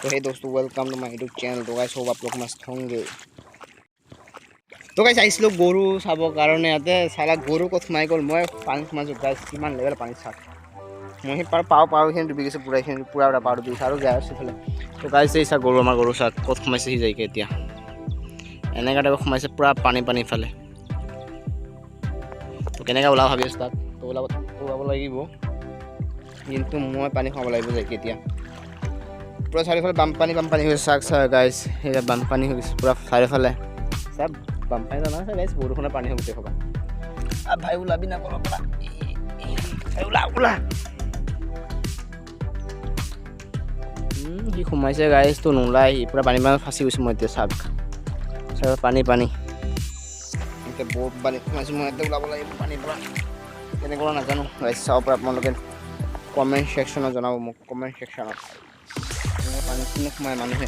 तो हे दोस्तों welcome to my YouTube channel. तो गाइस होप आप लोग मस्त होंगे। तो गाइस आइसलो गरु चाবৰ কাৰণে ইয়াতে সালা গৰু কত সোমাই গ'ল। মই পানী সোমাইছো গাইস, কিমান লেভেল পানী চাক মই পাওখিনি ডুবি গৈছে পুৰা পাৰ ডুবি আৰু যাই আছে ফেলে। তো গাইস এই চা গৰু আমাৰ গৰু চাক কত সোমাইছে সি যাইকে এতিয়া এনেকা টাইপ সোমাইছে পুৰা পানী ফালে। তো কেনেকা ওলাব ভাবি আছো তাক, তো ওলাব লাগিব, কিন্তু মই পানী খাব লাগিব যাইকে এতিয়া। পুৰা চাৰিওফালে বানপানী হৈছে চাক গাইস, এতিয়া বানপানী হৈ গৈছে পুৰা চাৰিওফালে চব বানপানী জানা আছে গাইস, বৰষুণৰ পানী হৈ গোটেই খবা। ভাই ওলাবি না কলৰ পৰা, ওলা সি সোমাইছে গাইস, তো নোলাই সি পুৰা পানী ফাঁচি গৈছে। মই এতিয়া চাক পানী এতিয়া বহুত পানী সোমাইছোঁ। মই এতিয়া ওলাব লাগিব পানীৰ পৰা, কেনেকুৱা নাজানো গাইস। চাব পৰা আপোনালোকে কমেণ্ট ছেকশ্যনত জনাব মোক, কমেণ্ট ছেকশ্যনত পানী কিনে সোমাই মানুহে।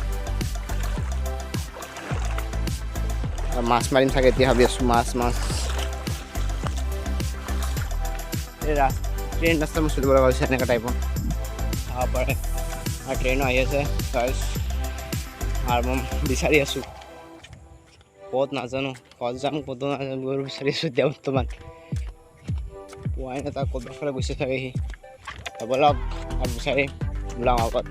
মাছ মাৰিম চাগে এতিয়া ভাবি আছোঁ, মাছ এই ট্ৰেইন ৰাস্তা মই চলিব লগা হৈছে এনেকুৱা টাইপৰ চাব পাৰে। আৰু ট্ৰেইনো আহি আছে আৰু মই বিচাৰি আছোঁ ক'ত নাজানো, ক'ত যাম ক'তো নাজানো, গৰু বিচাৰি আছোঁ এতিয়া বৰ্তমান পোৱাই নাই তাক। ক'ত ফালে গৈছে চাগে সি, হ'ব লওক আৰু বিচাৰি ওলাওঁ আগত।